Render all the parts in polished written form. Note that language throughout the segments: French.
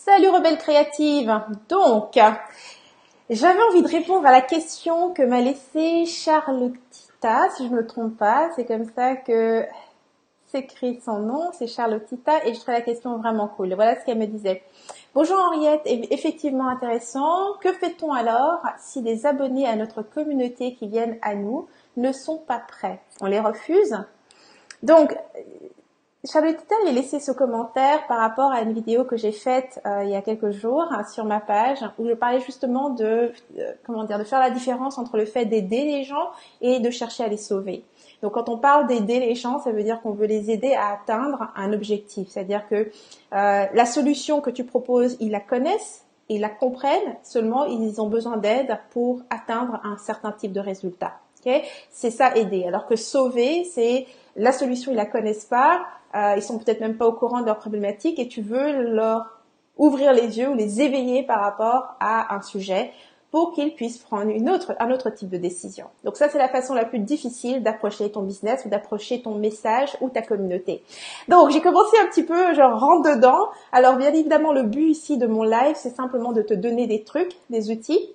Salut rebelle créative. Donc, j'avais envie de répondre à la question que m'a laissée Charlottita, si je ne me trompe pas. C'est comme ça que s'écrit son nom, c'est Charlottita, et je trouvais la question vraiment cool. Voilà ce qu'elle me disait. Bonjour Henriette, effectivement intéressant. Que fait-on alors si des abonnés à notre communauté qui viennent à nous ne sont pas prêts? On les refuse? Donc, Charlottita avait laissé ce commentaire par rapport à une vidéo que j'ai faite il y a quelques jours sur ma page où je parlais justement de faire la différence entre le fait d'aider les gens et de chercher à les sauver. Donc quand on parle d'aider les gens, ça veut dire qu'on veut les aider à atteindre un objectif. C'est-à-dire que la solution que tu proposes, ils la connaissent, ils la comprennent, seulement ils ont besoin d'aide pour atteindre un certain type de résultat. Okay? C'est ça aider. Alors que sauver, c'est la solution, ils la connaissent pas, ils sont peut-être même pas au courant de leurs problématiques et tu veux leur ouvrir les yeux ou les éveiller par rapport à un sujet pour qu'ils puissent prendre un autre type de décision. Donc ça, c'est la façon la plus difficile d'approcher ton business ou d'approcher ton message ou ta communauté. Donc, j'ai commencé un petit peu, genre, rentre dedans. Alors, bien évidemment, le but ici de mon live, c'est simplement de te donner des trucs, des outils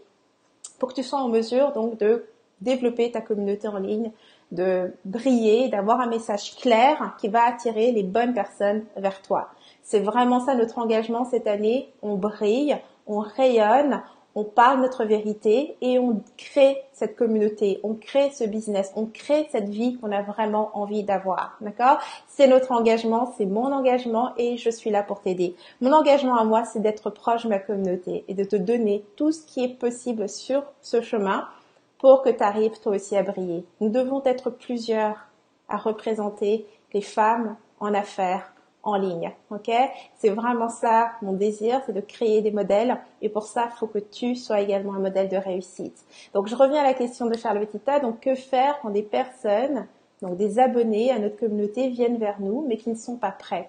pour que tu sois en mesure, donc, de développer ta communauté en ligne, de briller, d'avoir un message clair qui va attirer les bonnes personnes vers toi. C'est vraiment ça notre engagement cette année. On brille, on rayonne, on parle notre vérité et on crée cette communauté, on crée ce business, on crée cette vie qu'on a vraiment envie d'avoir. D'accord? C'est notre engagement, c'est mon engagement et je suis là pour t'aider. Mon engagement à moi, c'est d'être proche de ma communauté et de te donner tout ce qui est possible sur ce chemin pour que tu arrives toi aussi à briller. Nous devons être plusieurs à représenter les femmes en affaires en ligne, ok? C'est vraiment ça mon désir, c'est de créer des modèles et pour ça, il faut que tu sois également un modèle de réussite. Donc, je reviens à la question de Charlottita. Donc, que faire quand des personnes, donc des abonnés à notre communauté viennent vers nous mais qui ne sont pas prêts?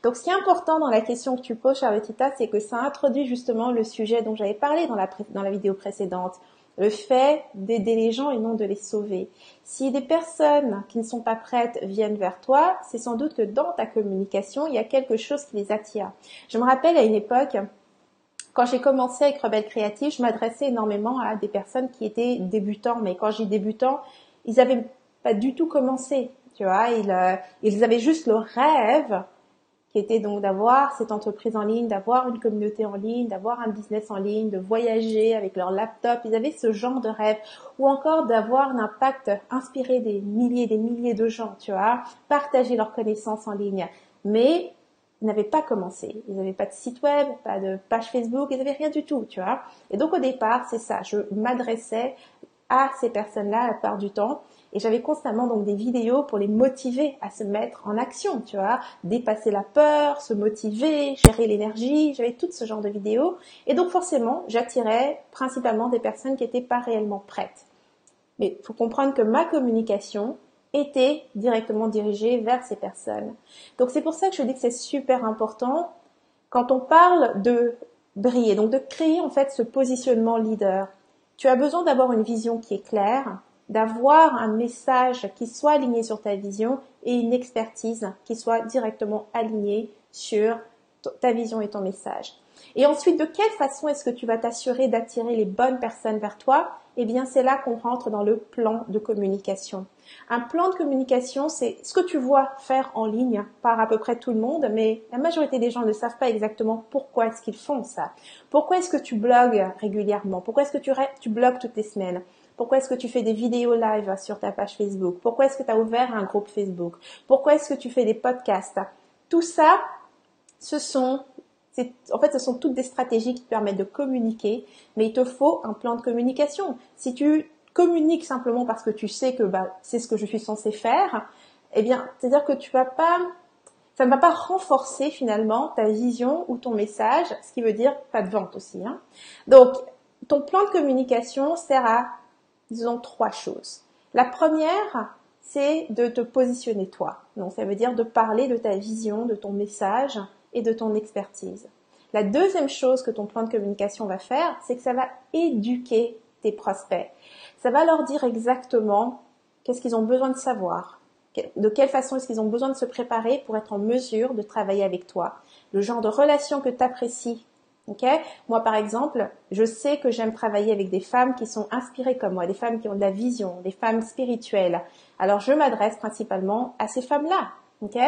Donc, ce qui est important dans la question que tu poses, Charlottita, c'est que ça introduit justement le sujet dont j'avais parlé dans la vidéo précédente. Le fait d'aider les gens et non de les sauver. Si des personnes qui ne sont pas prêtes viennent vers toi, c'est sans doute que dans ta communication, il y a quelque chose qui les attire. Je me rappelle à une époque, quand j'ai commencé avec Rebelle Créative, je m'adressais énormément à des personnes qui étaient débutants. Mais quand je dis débutants, ils n'avaient pas du tout commencé. Tu vois, ils avaient juste le rêve qui était donc d'avoir cette entreprise en ligne, d'avoir une communauté en ligne, d'avoir un business en ligne, de voyager avec leur laptop. Ils avaient ce genre de rêve. Ou encore d'avoir un impact, inspirer des milliers de gens, tu vois, partager leurs connaissances en ligne. Mais ils n'avaient pas commencé. Ils n'avaient pas de site web, pas de page Facebook, ils n'avaient rien du tout, tu vois. Et donc au départ, c'est ça. Je m'adressais à ces personnes-là la plupart du temps. Et j'avais constamment donc des vidéos pour les motiver à se mettre en action, tu vois, dépasser la peur, se motiver, gérer l'énergie. J'avais tout ce genre de vidéos. Et donc forcément, j'attirais principalement des personnes qui n'étaient pas réellement prêtes. Mais il faut comprendre que ma communication était directement dirigée vers ces personnes. Donc c'est pour ça que je dis que c'est super important quand on parle de briller, donc de créer en fait ce positionnement leader. Tu as besoin d'avoir une vision qui est claire, d'avoir un message qui soit aligné sur ta vision et une expertise qui soit directement alignée sur ta vision et ton message. Et ensuite, de quelle façon est-ce que tu vas t'assurer d'attirer les bonnes personnes vers toi? Eh bien, c'est là qu'on rentre dans le plan de communication. Un plan de communication, c'est ce que tu vois faire en ligne par à peu près tout le monde, mais la majorité des gens ne savent pas exactement pourquoi est-ce qu'ils font ça. Pourquoi est-ce que tu blogues régulièrement? Pourquoi est-ce que tu blogues toutes les semaines? Pourquoi est-ce que tu fais des vidéos live sur ta page Facebook? Pourquoi est-ce que tu as ouvert un groupe Facebook? Pourquoi est-ce que tu fais des podcasts? Tout ça, ce sont toutes des stratégies qui te permettent de communiquer, mais il te faut un plan de communication. Si tu communiques simplement parce que tu sais que c'est ce que je suis censé faire, eh bien, c'est-à-dire que ça ne va pas renforcer finalement ta vision ou ton message, ce qui veut dire pas de vente aussi. Donc, ton plan de communication sert à, disons, 3 choses. La première, c'est de te positionner toi. Donc, ça veut dire de parler de ta vision, de ton message et de ton expertise. La deuxième chose que ton plan de communication va faire, c'est que ça va éduquer tes prospects. Ça va leur dire exactement qu'est-ce qu'ils ont besoin de savoir, de quelle façon est-ce qu'ils ont besoin de se préparer pour être en mesure de travailler avec toi, le genre de relation que tu apprécies Ok? Moi, par exemple, je sais que j'aime travailler avec des femmes qui sont inspirées comme moi, des femmes qui ont de la vision, des femmes spirituelles. Alors, je m'adresse principalement à ces femmes-là. Ok?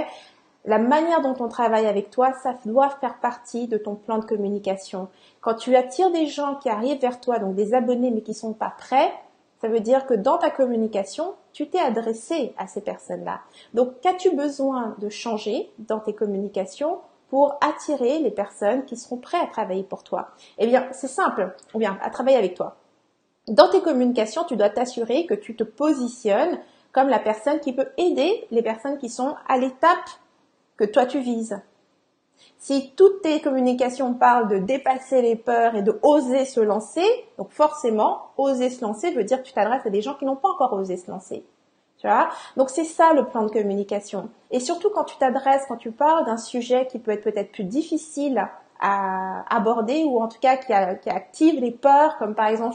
La manière dont on travaille avec toi, ça doit faire partie de ton plan de communication. Quand tu attires des gens qui arrivent vers toi, donc des abonnés mais qui sont pas prêts, ça veut dire que dans ta communication, tu t'es adressé à ces personnes-là. Donc, qu'as-tu besoin de changer dans tes communications pour attirer les personnes qui seront prêtes à travailler pour toi? Eh bien, c'est simple, ou bien à travailler avec toi. Dans tes communications, tu dois t'assurer que tu te positionnes comme la personne qui peut aider les personnes qui sont à l'étape que toi tu vises. Si toutes tes communications parlent de dépasser les peurs et de oser se lancer, donc forcément, oser se lancer veut dire que tu t'adresses à des gens qui n'ont pas encore osé se lancer. Tu vois? Donc c'est ça le plan de communication. Et surtout quand tu t'adresses, quand tu parles d'un sujet qui peut être peut-être plus difficile à aborder ou en tout cas qui active les peurs, comme par exemple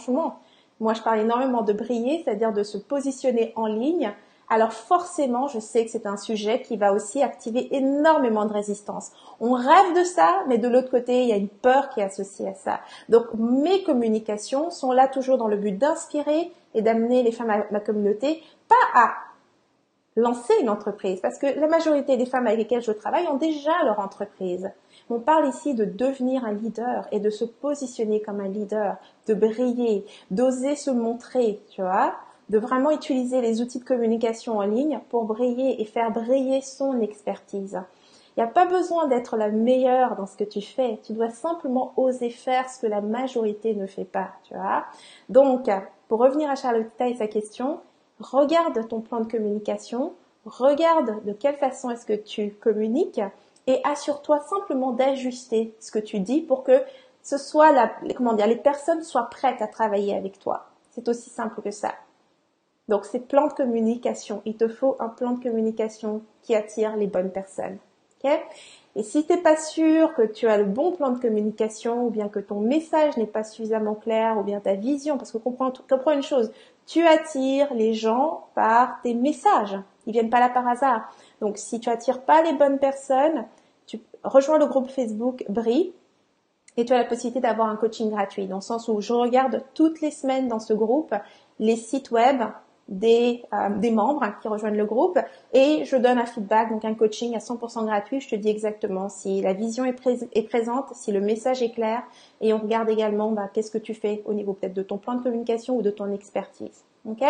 moi je parle énormément de briller, c'est-à-dire de se positionner en ligne. Alors forcément, je sais que c'est un sujet qui va aussi activer énormément de résistance. On rêve de ça, mais de l'autre côté, il y a une peur qui est associée à ça. Donc mes communications sont là toujours dans le but d'inspirer et d'amener les femmes à ma communauté, pas à lancer une entreprise, parce que la majorité des femmes avec lesquelles je travaille ont déjà leur entreprise. On parle ici de devenir un leader et de se positionner comme un leader, de briller, d'oser se montrer, tu vois, de vraiment utiliser les outils de communication en ligne pour briller et faire briller son expertise. Il n'y a pas besoin d'être la meilleure dans ce que tu fais. Tu dois simplement oser faire ce que la majorité ne fait pas, tu vois. Donc, pour revenir à Charlottita et sa question, regarde ton plan de communication, regarde de quelle façon est-ce que tu communiques et assure-toi simplement d'ajuster ce que tu dis pour que ce soit les personnes soient prêtes à travailler avec toi. C'est aussi simple que ça. Donc, c'est plan de communication. Il te faut un plan de communication qui attire les bonnes personnes. Okay? Et si t'es pas sûr que tu as le bon plan de communication ou bien que ton message n'est pas suffisamment clair ou bien ta vision, parce que comprends une chose, tu attires les gens par tes messages. Ils viennent pas là par hasard. Donc, si tu attires pas les bonnes personnes, tu rejoins le groupe Facebook Brille et tu as la possibilité d'avoir un coaching gratuit, dans le sens où je regarde toutes les semaines dans ce groupe les sites web des membres qui rejoignent le groupe et je donne un feedback, donc un coaching à 100% gratuit. Je te dis exactement si la vision est présente, si le message est clair et on regarde également qu'est-ce que tu fais au niveau peut-être de ton plan de communication ou de ton expertise. Ok?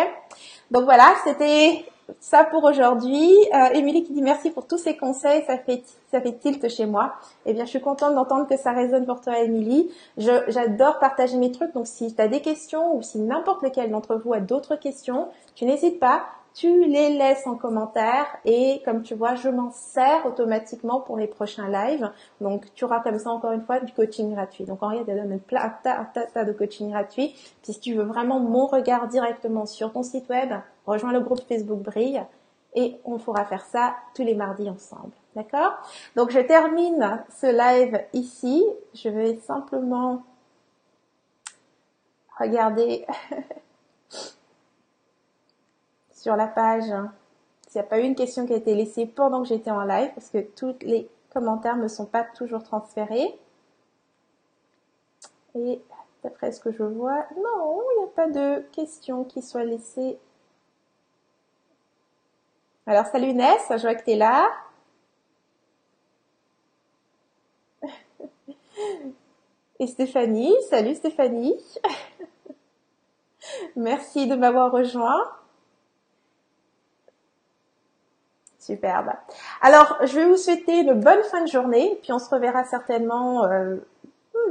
Donc voilà, c'était ça pour aujourd'hui. Émilie qui dit merci pour tous ces conseils, ça fait tilt chez moi. Eh bien, je suis contente d'entendre que ça résonne pour toi, Émilie. J'adore partager mes trucs, donc si tu as des questions ou si n'importe lequel d'entre vous a d'autres questions, tu n'hésites pas, tu les laisses en commentaire et comme tu vois, je m'en sers automatiquement pour les prochains lives. Donc, tu auras comme ça encore une fois du coaching gratuit. Donc, Henriette, elle donne un tas de coaching gratuit. Puis, si tu veux vraiment mon regard directement sur ton site web, rejoins le groupe Facebook Brille et on pourra faire ça tous les mardis ensemble. D'accord? Donc, je termine ce live ici. Je vais simplement regarder sur la page s'il n'y a pas eu une question qui a été laissée pendant que j'étais en live, parce que tous les commentaires ne sont pas toujours transférés. Et d'après ce que je vois, non, il n'y a pas de questions qui soient laissées. Alors, salut Ness, je vois que tu es là. Et Stéphanie, salut Stéphanie. Merci de m'avoir rejoint. Superbe. Alors, je vais vous souhaiter une bonne fin de journée, puis on se reverra certainement...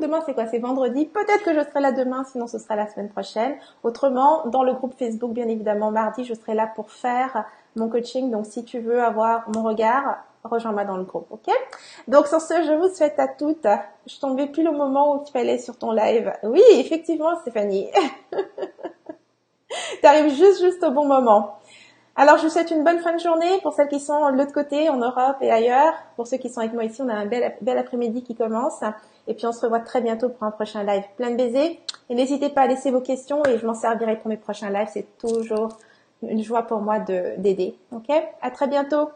demain, c'est quoi? C'est vendredi. Peut-être que je serai là demain, sinon ce sera la semaine prochaine. Autrement, dans le groupe Facebook, bien évidemment, mardi, je serai là pour faire mon coaching. Donc, si tu veux avoir mon regard, rejoins-moi dans le groupe, ok? Donc, sur ce, je vous souhaite à toutes. Je tombais plus le moment où tu allais sur ton live. Oui, effectivement, Stéphanie. T'arrives juste au bon moment. Alors, je vous souhaite une bonne fin de journée pour celles qui sont de l'autre côté, en Europe et ailleurs. Pour ceux qui sont avec moi ici, on a un bel après-midi qui commence. Et puis, on se revoit très bientôt pour un prochain live. Plein de baisers. Et n'hésitez pas à laisser vos questions et je m'en servirai pour mes prochains lives. C'est toujours une joie pour moi d'aider. Ok? À très bientôt.